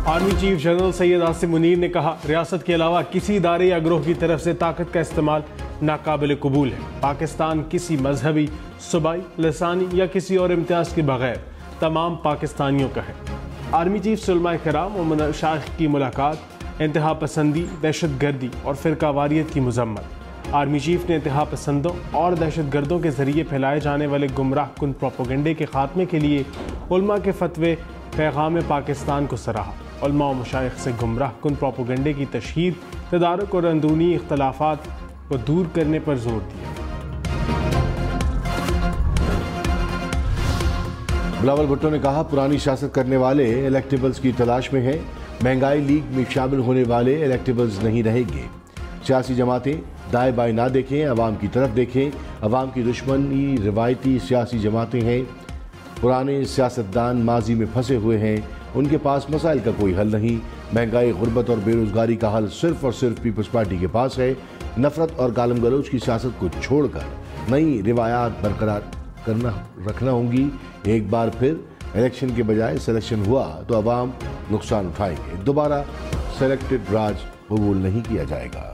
Army chief general Syed Asim Munir ने कहा, रियासत के अलावा किसी इदारे या ग्रोह की तरफ से ताकत का इस्तेमाल नाकाबिल कबूल है। पाकिस्तान किसी मजहबी, सूबाई, लसानी या किसी और इम्तियाज़ के बगैर तमाम पाकिस्तानियों का है। आर्मी चीफ से उलमा किराम और मशाइख की मुलाकात, इंतहा पसंदी, दहशत गर्दी और फ़िरका वारियत की मजम्मत। आर्मी चीफ ने इंतहा पसंदों और दहशत गर्दों के ज़रिए फैलाए जाने वाले गुमराह कुन प्रोपोगंडे के खात्मे के लिए उलमा के फतवे पैगाम पाकिस्तान को सराहा। उलमा और मशाइख से गुमराह कुन प्रोपोगंडे की तशहीर, तदारुक और अंदरूनी इख्तलाफात को दूर करने पर जोर दिया। बिलावल भुट्टो ने कहा, पुरानी सियासत करने वाले इलेक्टेबल्स की तलाश में हैं। महंगाई लीग में शामिल होने वाले इलेक्टेबल्स नहीं रहेंगे। सियासी जमातें दाएं बाएं ना देखें, अवाम की तरफ देखें। अवाम की दुश्मनी रिवायती सियासी जमातें हैं। पुराने सियासतदान माजी में फंसे हुए हैं, उनके पास मसाइल का कोई हल नहीं। महंगाई, गुर्बत और बेरोजगारी का हल सिर्फ और सिर्फ पीपल्स पार्टी के पास है। नफरत और गालम गलोच की सियासत को छोड़कर नई रिवायात बरकरार रखना होंगी। एक बार फिर इलेक्शन के बजाय सिलेक्शन हुआ तो अवाम नुकसान उठाएंगे। दोबारा सेलेक्टेड राज कबूल नहीं किया जाएगा।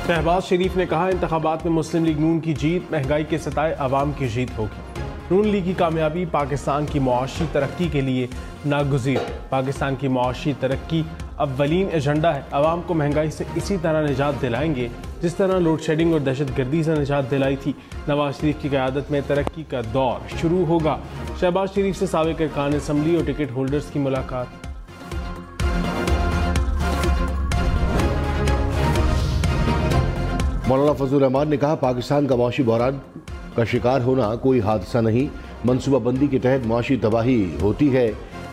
शहबाज शरीफ ने कहा, इंतखाबात में मुस्लिम लीग नून की जीत महंगाई के सताए अवाम की जीत होगी। नून लीग की कामयाबी पाकिस्तान की मुआशी तरक्की के लिए नागुज़ीर है। पाकिस्तान की मुआशी तरक्की अव्वलीन एजेंडा है। अवाम को महंगाई से इसी तरह निजात दिलाएंगे जिस तरह लोड शेडिंग और दहशत गर्दी से निजात दिलाई थी। नवाज शरीफ की क़यादत में तरक्की का दौर शुरू होगा। शहबाज शरीफ से साबिक़ अरकान असम्बली और टिकट होल्डर्स की मुलाकात। मौलाना फजलुर रहमान ने कहा, पाकिस्तान का मुआशी बहरान का शिकार होना कोई हादसा नहीं। मनसूबाबंदी के तहत मुआशी तबाही होती है।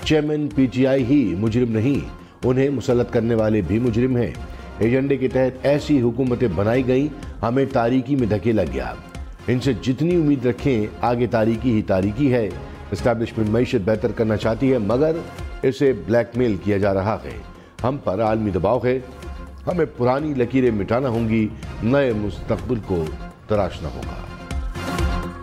चेयरमैन पीटीआई ही मुजरिम नहीं, उन्हें मुसल्लत करने वाले भी मुजरिम हैं। एजेंडे के तहत ऐसी हुकूमतें बनाई गई, हमें तारीकी में धकेला गया। इनसे जितनी उम्मीद रखें, आगे तारीकी ही तारीकी है। इस्टेब्लिशमेंट मईशत बेहतर करना चाहती है मगर इसे ब्लैकमेल किया जा रहा है। हम पर आलमी दबाव है। हमें पुरानी लकीरें मिटाना होंगी, नए मुस्तकबिल को तराशना होगा।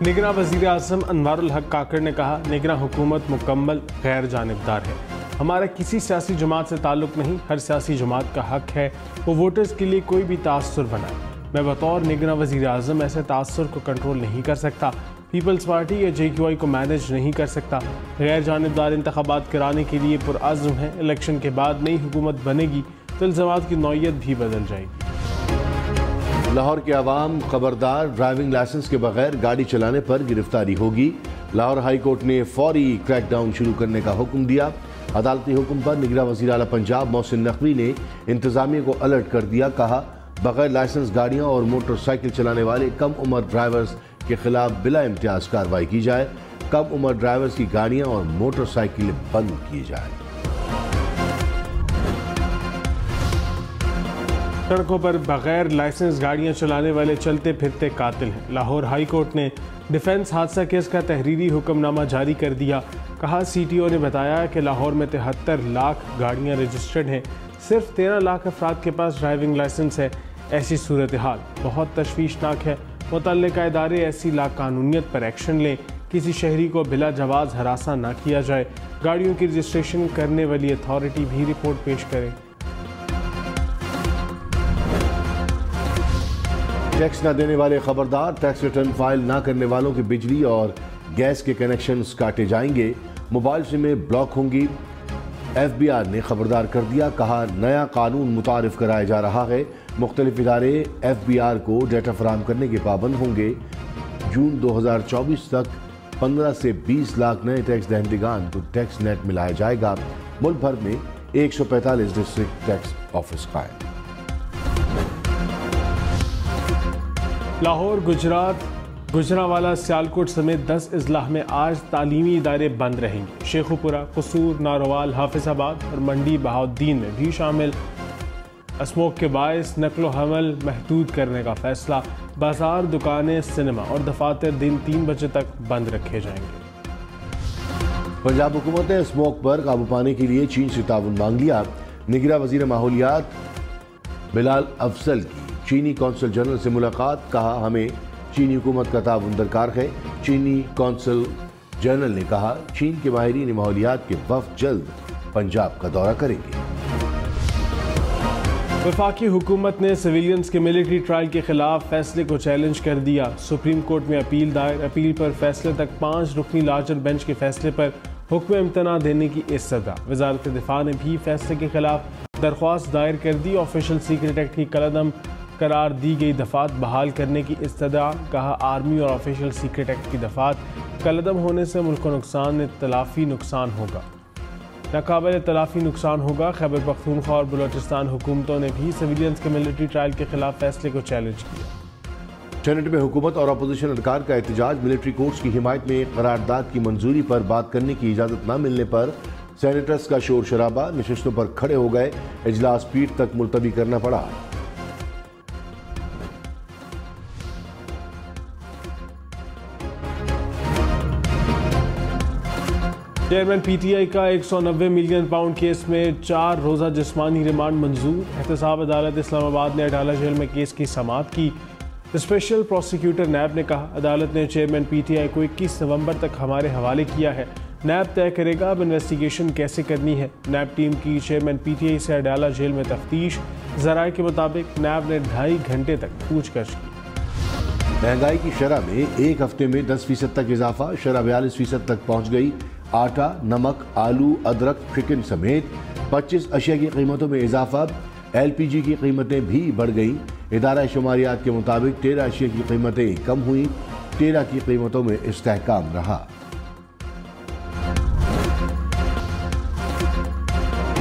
निगरां वज़ीर आज़म अनवारुल हक काकड़ ने कहा, निगरां हुकूमत मुकम्मल गैर जानिबदार है। हमारा किसी सियासी जमात से ताल्लुक़ नहीं। हर सियासी जमात का हक है वो वोटर्स के लिए कोई भी तासुर बनाए। मैं बतौर निगरां वज़ीर आज़म ऐसे तासुर को कंट्रोल नहीं कर सकता। पीपल्स पार्टी या JQI को मैनेज नहीं कर सकता। गैर जानिबदार इंतखाबात कराने के लिए पुरअज़्म है। इलेक्शन के बाद नई हुकूमत बनेगी तो इल्ज़ामात की नौइयत भी बदल जाएगी। लाहौर के अवाम खबरदार, ड्राइविंग लाइसेंस के बगैर गाड़ी चलाने पर गिरफ्तारी होगी। लाहौर हाई कोर्ट ने फौरी क्रैकडाउन शुरू करने का हुक्म दिया। अदालती हुक्म पर निगरां वज़ीर आला पंजाब मोहसिन नकवी ने इंतजामिया को अलर्ट कर दिया। कहा, बगैर लाइसेंस गाड़ियां और मोटरसाइकिल चलाने वाले कम उम्र ड्राइवर्स के खिलाफ बिला इम्तियाज कार्रवाई की जाए। कम उम्र ड्राइवर्स की गाड़ियां और मोटरसाइकिलें बंद की जाए। सड़कों पर बगैर लाइसेंस गाड़ियां चलाने वाले चलते फिरते कातिल हैं। लाहौर हाई कोर्ट ने डिफेंस हादसा केस का तहरीरी हुक्मनामा जारी कर दिया। कहा, CTO ने बताया कि लाहौर में 73 लाख गाड़ियां रजिस्टर्ड हैं, सिर्फ 13 लाख अफराद के पास ड्राइविंग लाइसेंस है। ऐसी सूरत हाल बहुत तशवीशनाक है। मुतल्लिका इदारे ऐसी लाकानूनियत पर एक्शन लें। किसी शहरी को बिला जवाज़ हरासा ना किया जाए। गाड़ियों की रजिस्ट्रेशन करने वाली अथॉरिटी भी रिपोर्ट पेश करे। टैक्स न देने वाले खबरदार, टैक्स रिटर्न फाइल ना करने वालों के बिजली और गैस के कनेक्शंस काटे जाएंगे। मोबाइल सिमें ब्लॉक होंगी। FBR ने खबरदार कर दिया। कहा, नया कानून मुतारिफ कराया जा रहा है। मुख्तलिफ इदारे FBR को डेटा फराहम करने के पाबंद होंगे। जून 2024 तक 15 से 20 लाख नए टैक्स दहंदगान को टैक्स नेट में लाया जाएगा। मुल्क भर में 145 डिस्ट्रिक्ट टैक्स ऑफिस कायम। लाहौर, गुजरात, गुजरांवाला, सियालकोट समेत 10 अजलाह में आज तालीमी इदारे बंद रहेंगे। शेखुपुरा, कसूर, नारोवाल, हाफिजाबाद और मंडी बहाउद्दीन में भी शामिल। स्मोक के बायस नकलो हमल महदूद करने का फैसला। बाजार, दुकानें, सिनेमा और दफातर दिन 3 बजे तक बंद रखे जाएंगे। पंजाब हुकूमत ने स्मोक पर काबू पाने के लिए चीन से ताउन मांग लिया। निगरां वज़ीर माहौलियात बिलाल अफजल की चीनी कौंसल जनरल से मुलाकात। कहा, हमें चीनी हुकूमत का ताउन दरकार है। चीनी कौंसल जनरल ने कहा, चीन के माहिरीन माहौलियात के वफ्द जल्द पंजाब का दौरा करेंगे। वफाकी हुकूमत ने सिविलियंस के मिलिट्री ट्रायल के खिलाफ फैसले को चैलेंज कर दिया। सुप्रीम कोर्ट में अपील दायर, अपील पर फैसले तक 5 रुकनी लार्जर बेंच के फैसले पर हुक्म इम्तना देने की इस्तदा। वजारत दिफा ने भी फैसले के खिलाफ दरख्वास्त दायर कर दी। ऑफिशियल सीक्रेट एक्ट की कलअदम करार दी गई दफात बहाल करने की इस्तदा। कहा, आर्मी और ऑफिशियल सीक्रेट एक्ट की दफात कलअदम होने से मुल्क को तलाफी नुकसान होगा, नाकाबिल तलाफी नुकसान होगा। खैबर पख्तूनख्वा और बलोचिस्तान हुकूमतों ने भी सिविलियंस के मिलिट्री ट्रायल के खिलाफ फैसले को चैलेंज किया। सेनेट में हुकूमत और अपोजिशन अरकान का एहतजाज। मिलिट्री कोर्ट्स की हिमायत में करारदाद की मंजूरी पर बात करने की इजाज़त न मिलने पर सेनेटर्स का शोर शराबा। नशिस्तों पर खड़े हो गए, इजलास पीठ तक मुलतवी करना पड़ा। चेयरमैन पीटीआई का 190 मिलियन पाउंड केस में 4 रोज़ा जिस्मानी रिमांड मंजूर। एहतसाब अदालत इस्लामाबाद ने अडाला जेल में केस की समाअत की। स्पेशल प्रोसिक्यूटर नैब ने कहा, अदालत ने चेयरमैन पीटीआई को 21 नवंबर तक हमारे हवाले किया है। नैब तय करेगा अब इन्वेस्टिगेशन कैसे करनी है। नैब टीम की चेयरमैन पीटीआई से अडाला जेल में तफ्तीश। ज़राए के मुताबिक नैब ने 2.5 घंटे तक पूछताछ की। महंगाई की शरह में एक हफ्ते में 10% तक इजाफा। शरह 42% तक पहुँच गई। आटा, नमक, आलू, अदरक, चिकन समेत 25 अशिया की कीमतों में इजाफा। LPG की कीमतें भी बढ़ गईं। इदारा शुमारियात के मुताबिक 13 अशिया की कीमतें कम हुई, 13 की कीमतों में इस्तेहकाम रहा।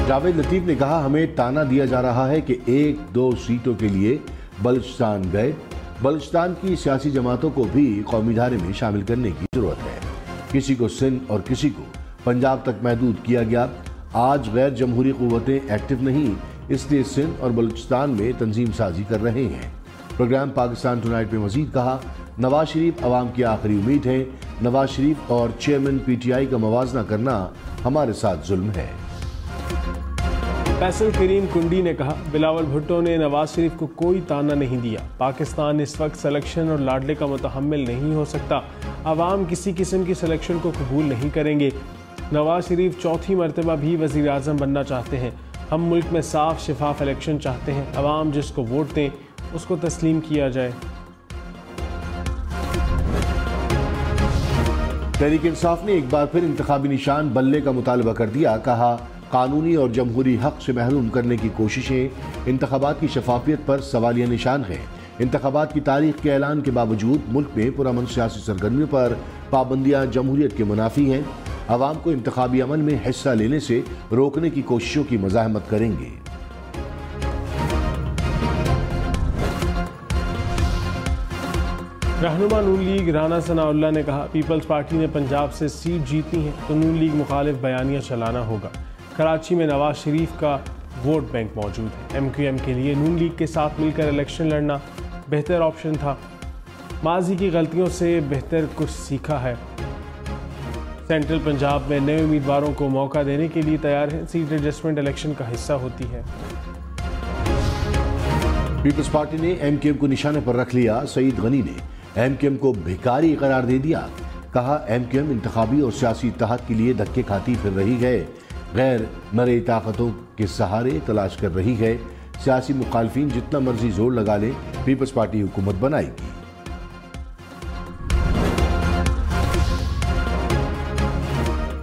जावेद लतीफ ने कहा, हमें ताना दिया जा रहा है कि 1-2 सीटों के लिए बलूचिस्तान गए। बलूचिस्तान की सियासी जमातों को भी कौमी धारे में शामिल करने की जरूरत है। किसी को सिंध और किसी को पंजाब तक महदूद किया गया। आज गैर जमहूरी कुव्वतें एक्टिव नहीं, इसलिए सिंध और बलूचिस्तान में तंजीम साजी कर रहे हैं। प्रोग्राम पाकिस्तान टुनाइट में मजीद कहा, नवाज शरीफ अवाम की आखिरी उम्मीद है। नवाज शरीफ और चेयरमैन पीटीआई का मवाजना करना हमारे साथ जुल्म है। फैसल करीम कुंडी ने कहा, बिलावल भुट्टो ने नवाज शरीफ को कोई ताना नहीं दिया। पाकिस्तान इस वक्त सिलेक्शन और लाडले का मुतहम्मिल नहीं हो सकता। आवाम किसी किस्म की सिलेक्शन को कबूल नहीं करेंगे। नवाज शरीफ चौथी मरतबा भी वज़ीर आज़म बनना चाहते हैं। हम मुल्क में साफ शफाफ इलेक्शन चाहते हैं। आवाम जिसको वोट दें उसको तस्लीम किया जाए। तहरीक इंसाफ ने एक बार फिर इंतखाबी निशान बल्ले का मुतालबा कर दिया। कहा, कानूनी और जमहूरी हक से महरूम करने की कोशिशें इंतखाबात की शफाफियत पर सवालिया निशान है। इंतखाबात की तारीख के ऐलान के बावजूद मुल्क में पुरअमन सियासी सरगर्मियों पर पाबंदियां जमहूरियत के मुनाफी हैं। आवाम को इंतखाबी अमल में हिस्सा लेने से रोकने की कोशिशों की मज़ाहमत करेंगे। रहनुमा नून लीग राना सनाउल्लाह ने कहा, पीपल्स पार्टी ने पंजाब से सीट जीतनी है तो नून लीग मुखालिफ बयानियां चलाना होगा। कराची में नवाज शरीफ का वोट बैंक मौजूद है। MQM के लिए नून लीग के साथ मिलकर इलेक्शन लड़ना बेहतर ऑप्शन था। माजी की गलतियों से बेहतर कुछ सीखा है। सेंट्रल पंजाब में नए उम्मीदवारों को मौका देने के लिए तैयार है। सीट एडजस्टमेंट इलेक्शन का हिस्सा होती है। पीपल्स पार्टी ने MQM को निशाने पर रख लिया। सईद गनी ने MQM को भिखारी करार दे दिया। कहा, MQM इंतखाबी और सियासी इत्तेहाद के लिए धक्के खाती फिर रही है, गैर मरई ताकतों के सहारे तलाश कर रही है। सियासी मुखालफिन जितना मर्जी जोर लगा ले, पीपल्स पार्टी हुकूमत बनाएगी।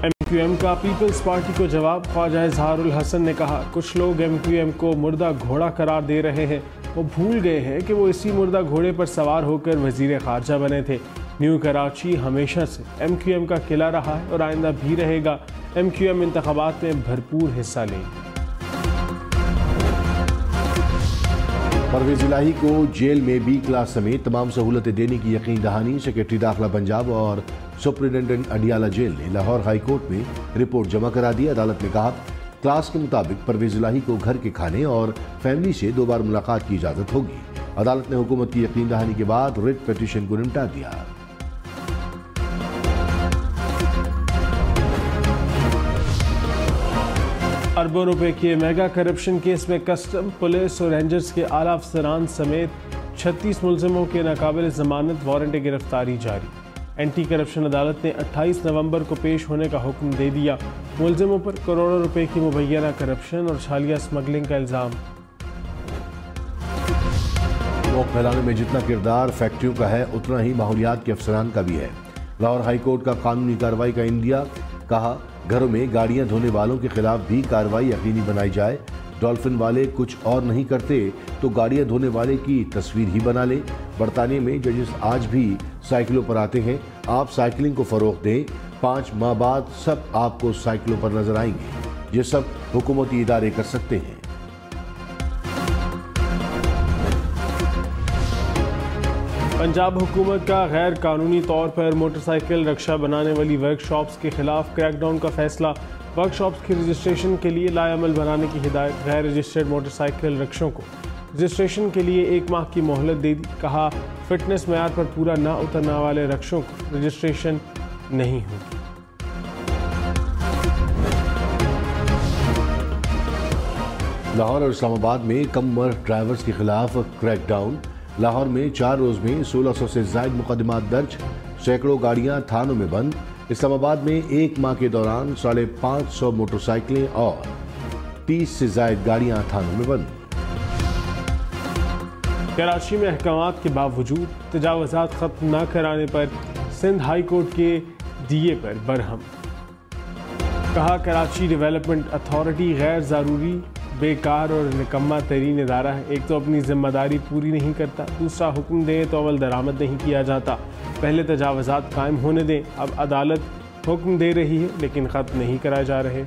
MQM का पीपल्स पार्टी को जवाब। ख्वाजा इजहारुल हसन ने कहा, कुछ लोग MQM को मुर्दा घोड़ा करार दे रहे हैं। वो भूल गए हैं कि वो इसी मुर्दा घोड़े पर सवार होकर वजीर खारजा बने थे। न्यू कराची हमेशा से MQM का किला रहा है और आइंदा भी रहेगा। MQM इंतखाबात में भरपूर हिस्सा लेगी। परवेज इलाही को जेल में B क्लास समेत तमाम सहूलतें देने की यकीन दहानी। सेक्रेटरी दाखिला पंजाब और सुपरिटेंडेंट अडियाला जेल ने लाहौर हाई कोर्ट में रिपोर्ट जमा करा दी। अदालत ने कहा, क्लास के मुताबिक परवेज इलाही को घर के खाने और फैमिली से 2 बार मुलाकात की इजाजत होगी। अदालत ने हुकूमत की यकीन दहानी के बाद रिट पिटीशन को निपटा दिया। अरबों रुपए के मेगा करप्शन केस में कस्टम, पुलिस और रेंजर्स के आला अफसरान समेत 36 मुलजिमों के नाकाबिल जमानत वारंट गिरफ्तारी जारी। एंटी करप्शन अदालत ने 28 नवंबर को पेश होने का हुक्म दे दिया। मुलजिमों पर करोड़ों रुपए की मुबैना करप्शन और छालिया स्मगलिंग का इल्ज़ाम। स्मोक फैलाने में जितना किरदार फैक्ट्रियों का है उतना ही माहौलियात के अफसरान का भी है। लाहौर हाई कोर्ट का कानूनी कार्रवाई का इंदिया। कहा, घरों में गाड़ियां धोने वालों के खिलाफ भी कार्रवाई यकीनी बनाई जाए। डॉल्फिन वाले कुछ और नहीं करते तो गाड़ियां धोने वाले की तस्वीर ही बना ले। बरतानिया में जजेस आज भी साइकिलों पर आते हैं। आप साइकिलिंग को फरोग दें, 5 माह बाद सब आपको साइकिलों पर नजर आएंगे। ये सब हुकूमती इदारे कर सकते हैं। पंजाब हुकूमत का गैर कानूनी तौर पर मोटरसाइकिल रक्षा बनाने वाली वर्कशॉप्स के खिलाफ क्रैकडाउन का फैसला। वर्कशॉप्स की रजिस्ट्रेशन के लिए लाएअमल बनाने की हिदायत। गैर रजिस्टर्ड मोटरसाइकिल रक्षकों को रजिस्ट्रेशन के लिए 1 माह की मोहलत दे दी। कहा, फिटनेस मेयार पर पूरा न उतरने वाले रक्षकों को रजिस्ट्रेशन नहीं होगी। लाहौर और इस्लामाबाद में कम उम्र ड्राइवर्स के खिलाफ क्रैकडाउन। लाहौर में 4 रोज में 1600 से ज्यादा मुकदमात दर्ज। सैकड़ों गाड़ियां थानों में बंद। इस्लामाबाद में 1 माह के दौरान 550 मोटरसाइकिलें और 30 से ज्यादा गाड़ियां थानों में बंद। कराची में अहकामात के बावजूद तजावुज़ात खत्म न कराने पर सिंध हाई कोर्ट के डीए पर बरहम। कहा, कराची डेवलपमेंट अथॉरिटी गैर ज़रूरी, बेकार और निकम्मा तरीन इदारा है। एक तो अपनी जिम्मेदारी पूरी नहीं करता, दूसरा हुक्म दे तो अमल दरामद नहीं किया जाता। पहले तजावुज़ात कायम होने दें। अब अदालत हुक्म दे रही है लेकिन ख़त्म नहीं कराए जा रहे।